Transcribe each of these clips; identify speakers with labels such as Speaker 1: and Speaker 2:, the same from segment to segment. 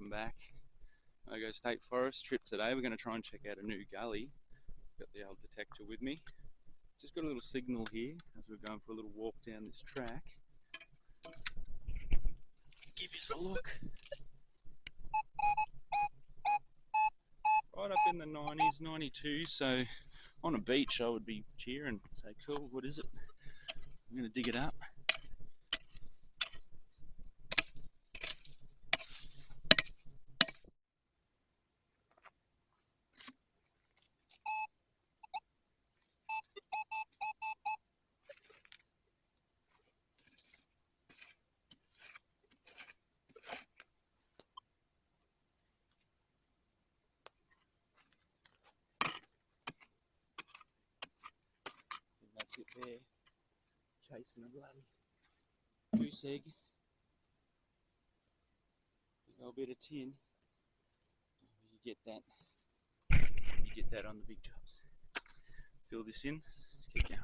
Speaker 1: welcome back. Mogo State Forest trip today. We're going to try and check out a new gully. Got the old detector with me. Just got a little signal here as we're going for a little walk down this track. Give you a look. Right up in the 90s, 92, so on a beach I would be cheering, say cool, what is it? I'm going to dig it up. That's it there, chasing a bloody goose egg. Big old bit of tin. You get that on the big jobs. Fill this in, let's keep going.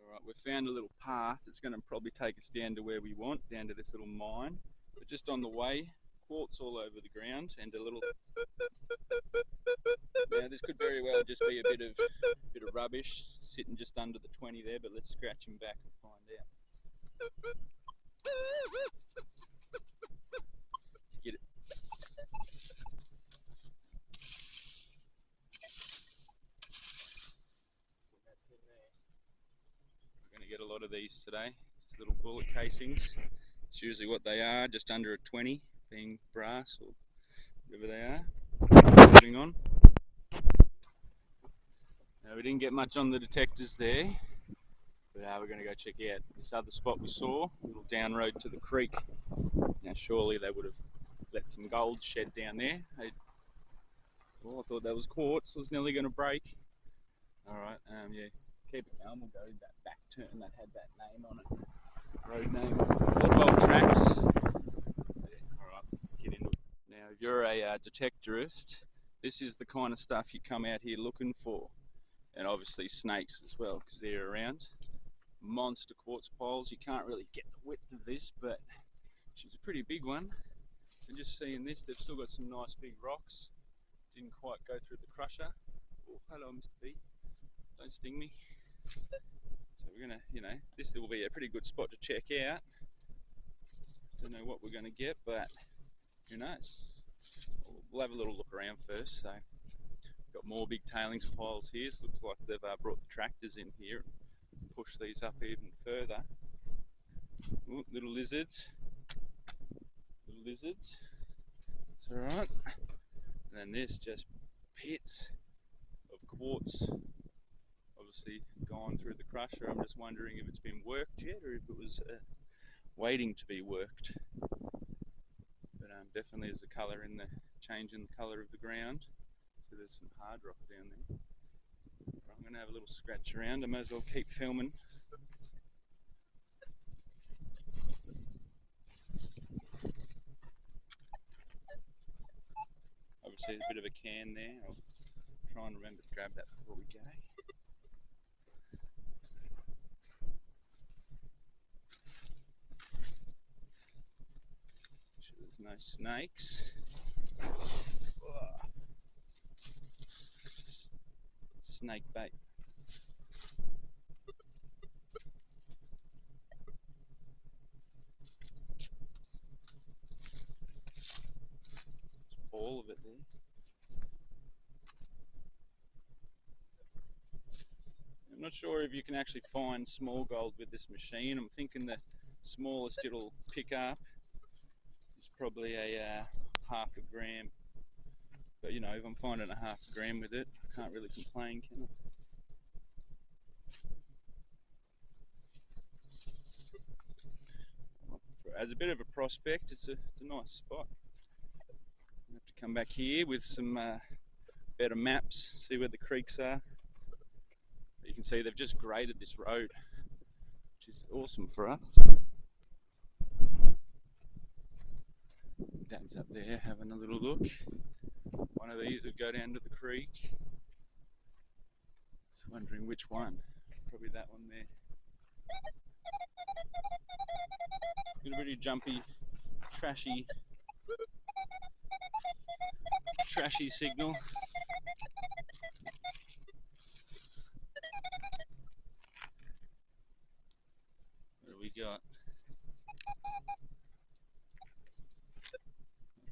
Speaker 1: Alright, we've found a little path that's going to probably take us down to where we want, down to this little mine. But just on the way, quartz all over the ground and a little... Now this could very well just be a bit of rubbish sitting just under the 20 there, but let's scratch him back and find out. Let's get it. That's in there. We're going to get a lot of these today. Just little bullet casings. It's usually what they are, just under a 20, being brass or whatever they are. Putting on. Now we didn't get much on the detectors there, but we're going to go check out this other spot we saw, a little down road to the creek. Now surely they would have let some gold shed down there. Well, I thought that was quartz, it was nearly going to break. Alright, yeah, keep it going, we'll go that back turn that had that name on it. Road name, a lot of old tracks. Alright, let's get into it. Now if you're a detectorist, this is the kind of stuff you come out here looking for. And obviously snakes as well, because they're around. Monster quartz piles. You can't really get the width of this, but she's a pretty big one. And just seeing this, they've still got some nice big rocks. Didn't quite go through the crusher. Oh, hello, Mr. B. Don't sting me. So we're gonna, this will be a pretty good spot to check out. Don't know what we're gonna get, but who knows? We'll have a little look around first. So. Got more big tailings piles here, so looks like they've brought the tractors in here and pushed these up even further. Ooh, little lizards. It's alright. And then this, just pits of quartz, obviously gone through the crusher. I'm just wondering if it's been worked yet or if it was waiting to be worked. But definitely there's a colour in the change in the colour of the ground. So there's some hard rock down there. I'm going to have a little scratch around. I might as well keep filming. Obviously a bit of a can there. I'll try and remember to grab that before we go. Make sure there's no snakes. Snake bait. All of it there. I'm not sure if you can actually find small gold with this machine. I'm thinking the smallest it'll pick up is probably a half a gram. But if I'm finding a half a gram with it, I can't really complain, can I? Well, as a bit of a prospect, it's a nice spot. I have to come back here with some better maps, see where the creeks are. But you can see they've just graded this road, which is awesome for us. Dad's up there having a little look. One of these would go down to the creek. Just wondering which one. Probably that one there. Got a pretty jumpy, trashy trashy signal. What do we got?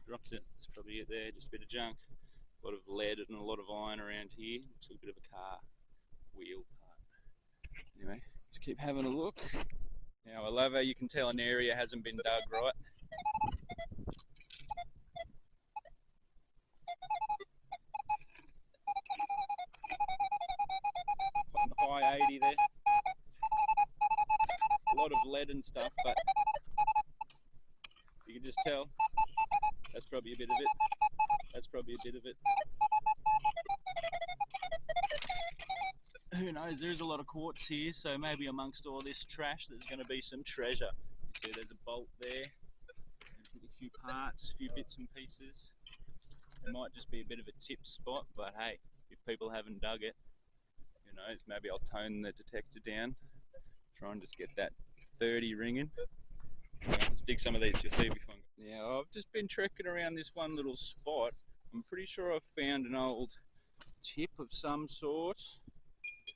Speaker 1: Dropped it. That's probably it there. Just a bit of junk. A lot of lead and a lot of iron around here. Looks like a bit of a car wheel part. Anyway, let's keep having a look. Now I love how you can tell an area hasn't been dug right. On the high 80 there. A lot of lead and stuff, but you can just tell that's probably a bit of it. That's probably a bit of it. Who knows, there's a lot of quartz here, so maybe amongst all this trash there's going to be some treasure. You see there's a bolt there, a few parts, a few bits and pieces. It might just be a bit of a tip spot, but hey, if people haven't dug it, who knows, maybe I'll tone the detector down, try and just get that 30 ringing. Let's dig some of these, you'll see if we find it. Now I've just been trekking around this one little spot. I'm pretty sure I've found an old tip of some sort.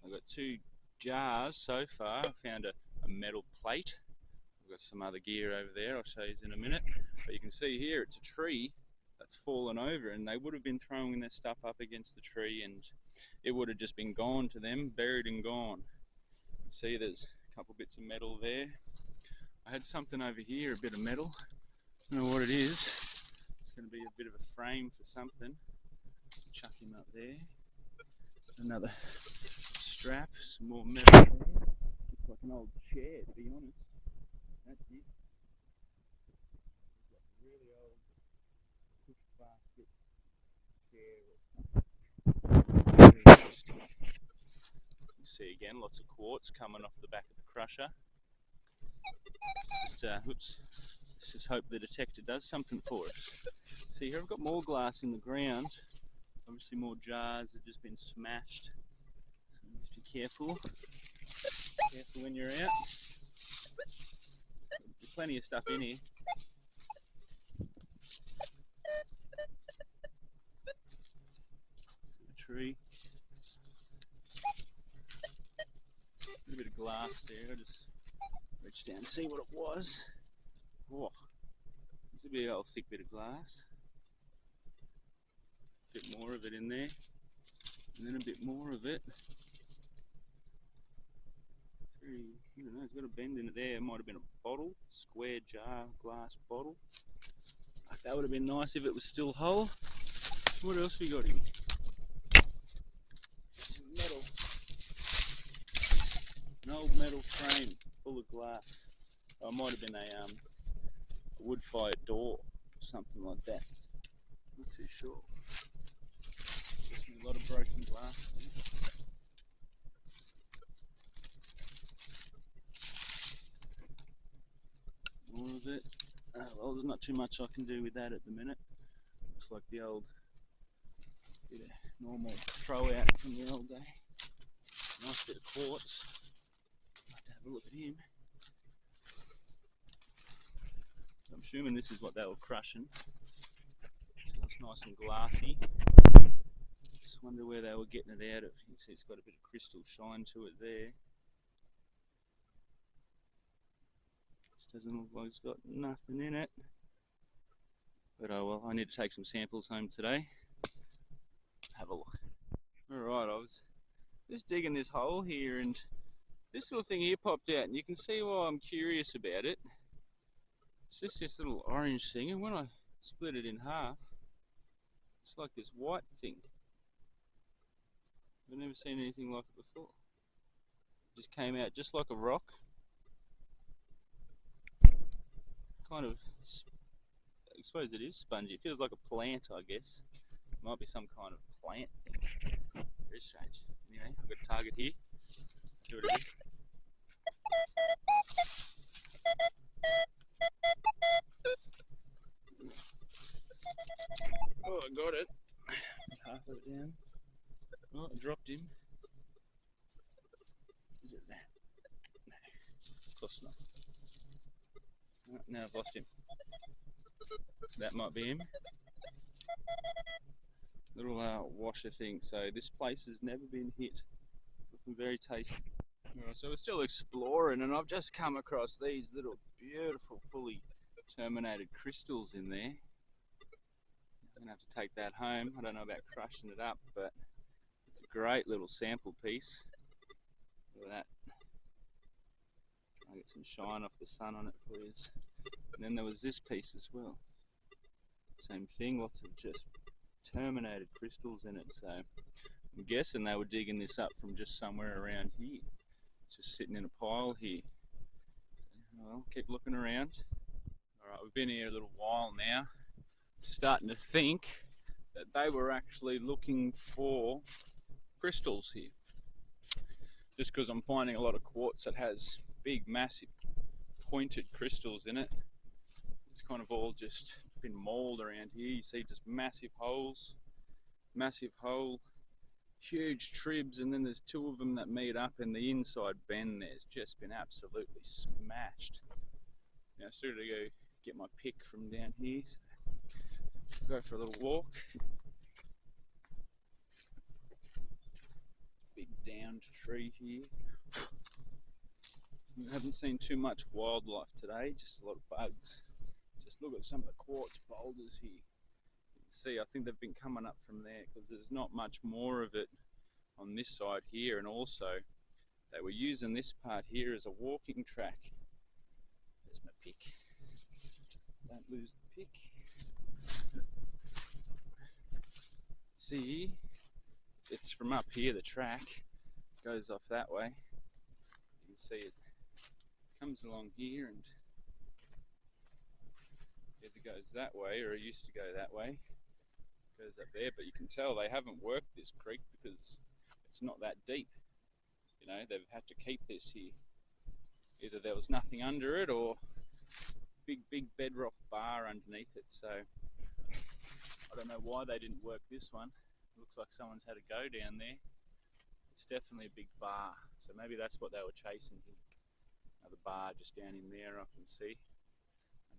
Speaker 1: I've got 2 jars so far. I found a metal plate. I've got some other gear over there, I'll show you in a minute. But you can see here it's a tree that's fallen over, and they would have been throwing their stuff up against the tree and it would have just been gone to them, buried and gone. You can see there's a couple bits of metal there. I had something over here, a bit of metal. I don't know what it is. It's going to be a bit of a frame for something. Chuck him up there. Another strap, some more metal there. Looks like an old chair, to be honest. That's it. It's like a really old push basket chair. Very interesting. You can see again, lots of quartz coming off the back of the crusher. Let's just hope the detector does something for us. See here, I've got more glass in the ground. Obviously more jars have just been smashed. So just be careful. Careful when you're out. There's plenty of stuff in here. The tree. A bit of glass there. I'll just reach down and see what it was. Oh, there's a big old thick bit of glass. A bit more of it in there. And then a bit more of it. I don't know, it's got a bend in it there. It might have been a bottle, square jar, glass bottle. That would have been nice if it was still whole. What else we got here? Some metal. An old metal frame full of glass. Oh, it might have been a wood-fired door, something like that. Not too sure. There's a lot of broken glass there. More of it. Well, there's not too much I can do with that at the minute. Looks like the old bit of normal throw out from the old day. Nice bit of quartz. I'd like to have a look at him. So I'm assuming this is what they were crushing. So it's nice and glassy. Just wonder where they were getting it out of. You can see it's got a bit of crystal shine to it there. This doesn't look like it's got nothing in it. But oh well, I need to take some samples home today. Have a look. Alright, I was just digging this hole here and this little thing here popped out, and you can see why I'm curious about it. It's just this little orange thing, and when I split it in half, it's like this white thing. I've never seen anything like it before. It just came out just like a rock. Kind of, I suppose it is spongy. It feels like a plant, I guess. It might be some kind of plant thing. Very strange. Anyway, I've got a target here. Let's see what it is. Oh, I got it. Half of it down. Oh, I dropped him. Is it that? No, close enough. Oh, now I've lost him. That might be him. little washer thing. So this place has never been hit. Looking very tasty. Alright, so we're still exploring, and I've just come across these little beautiful, fully terminated crystals in there. I'm gonna have to take that home. I don't know about crushing it up, but it's a great little sample piece. Look at that. Try and get some shine off the sun on it for you. And then there was this piece as well. Same thing, lots of just terminated crystals in it. So I'm guessing they were digging this up from just somewhere around here. It's just sitting in a pile here. So, well, keep looking around. Alright, we've been here a little while now. Starting to think that they were actually looking for crystals here. Just because I'm finding a lot of quartz that has big, massive, pointed crystals in it. It's kind of all just been mauled around here. You see just massive holes, massive hole, huge tribs, and then there's two of them that meet up, and the inside bend there's just been absolutely smashed. Now I started to go get my pick from down here, so go for a little walk. Big downed tree here. I haven't seen too much wildlife today, just a lot of bugs. Just look at some of the quartz boulders here. You can see, I think they've been coming up from there because there's not much more of it on this side here, and also they were using this part here as a walking track. There's my pick. Don't lose the pick. See, it's from up here, the track goes off that way. You can see it comes along here and either goes that way, or it used to go that way, goes up there, but you can tell they haven't worked this creek because it's not that deep. You know, they've had to keep this here. Either there was nothing under it or big bedrock bar underneath it. So I don't know why they didn't work this one. It looks like someone's had a go down there. It's definitely a big bar, so maybe that's what they were chasing here. Another bar just down in there I can see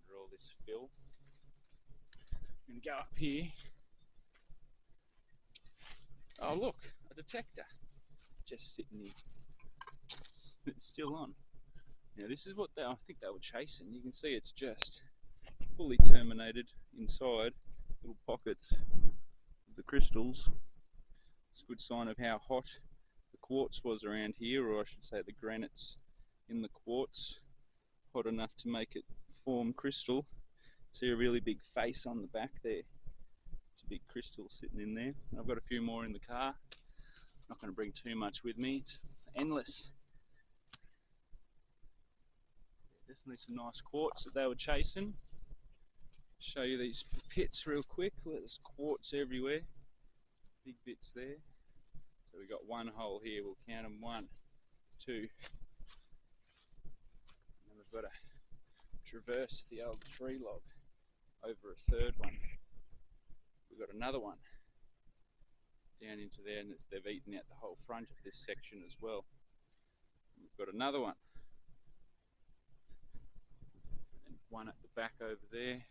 Speaker 1: under all this fill. I'm going to go up here. Oh look, a detector just sitting here. It's still on. Now this is what I think they were chasing. You can see it's just fully terminated inside, little pockets of the crystals. It's a good sign of how hot the quartz was around here, or I should say the granites in the quartz, hot enough to make it form crystal. See a really big face on the back there. It's a big crystal sitting in there. I've got a few more in the car. I'm not going to bring too much with me. It's endless. Definitely some nice quartz that they were chasing. Show you these pits real quick. There's quartz everywhere. Big bits there. So we've got one hole here. We'll count them. 1, 2. And then we've got to traverse the old tree log over a third one. We've got another one down into there, and they've eaten out the whole front of this section as well. And we've got another one. And one at the back over there.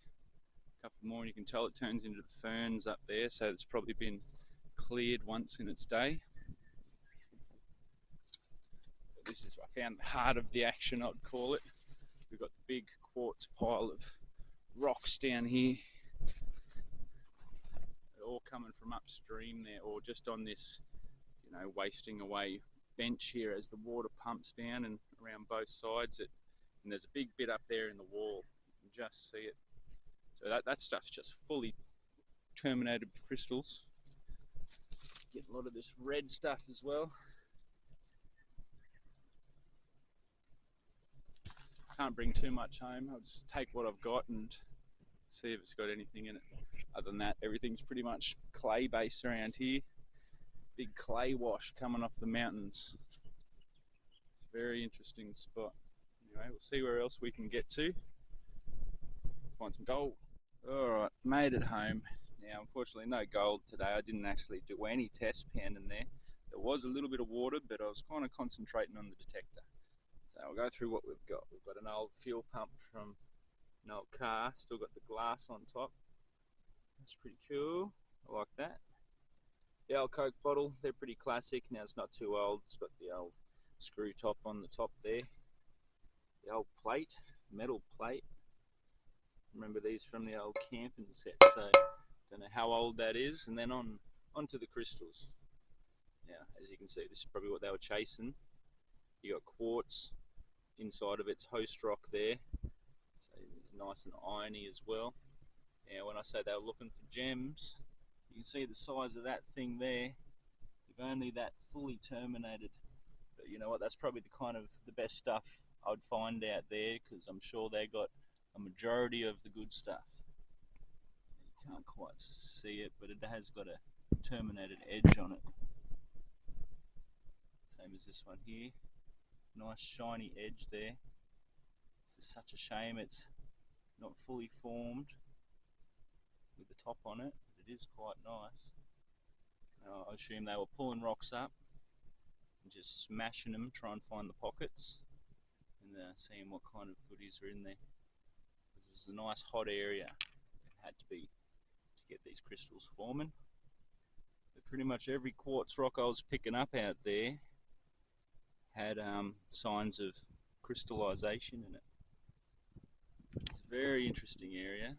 Speaker 1: A couple more, and you can tell it turns into the ferns up there, so it's probably been cleared once in its day. So this is, I found, the heart of the action, I'd call it. We've got the big quartz pile of rocks down here. They're all coming from upstream there, or just on this, you know, wasting away bench here as the water pumps down and around both sides. And there's a big bit up there in the wall. You can just see it. So that stuff's just fully terminated crystals. Get a lot of this red stuff as well. Can't bring too much home. I'll just take what I've got and see if it's got anything in it. Other than that, everything's pretty much clay based around here. Big clay wash coming off the mountains. It's a very interesting spot. Anyway, we'll see where else we can get to. Find some gold. Alright, made it home. Now, unfortunately, no gold today. I didn't actually do any test pounding there. There was a little bit of water, but I was kind of concentrating on the detector. So I'll go through what we've got. We've got an old fuel pump from an old car, still got the glass on top. That's pretty cool. I like that. The old Coke bottle, they're pretty classic. Now it's not too old. It's got the old screw top on the top there. The old plate, metal plate. Remember these from the old camping set, so don't know how old that is. And then onto the crystals. Now, as you can see, this is probably what they were chasing. You got quartz inside of its host rock there, so nice and irony as well. Now, when I say they were looking for gems, you can see the size of that thing there. If only that fully terminated. But you know what? That's probably the best stuff I'd find out there, because I'm sure they got a majority of the good stuff. You can't quite see it, but it has got a terminated edge on it. Same as this one here. Nice shiny edge there. This is such a shame it's not fully formed with the top on it, but it is quite nice. I assume they were pulling rocks up and just smashing them, trying to find the pockets, and seeing what kind of goodies are in there. This was a nice hot area. It had to be to get these crystals forming. But pretty much every quartz rock I was picking up out there had signs of crystallization in it. It's a very interesting area.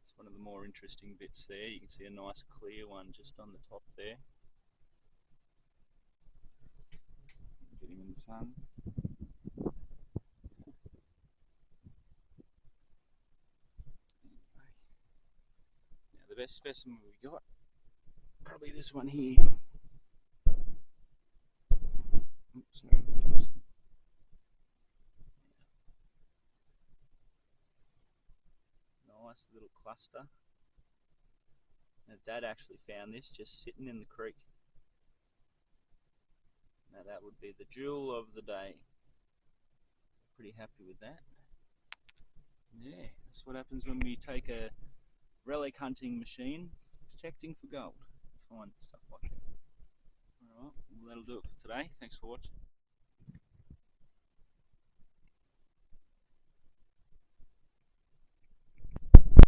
Speaker 1: It's one of the more interesting bits there. You can see a nice clear one just on the top there. Get him in the sun. Now the best specimen we got, probably this one here. Oops, sorry. Nice little cluster. Now Dad actually found this just sitting in the creek. Now that would be the jewel of the day. Pretty happy with that. Yeah, that's what happens when we take a relic hunting machine detecting for gold. Find stuff like that. Alright, well that'll do it for today. Thanks for watching.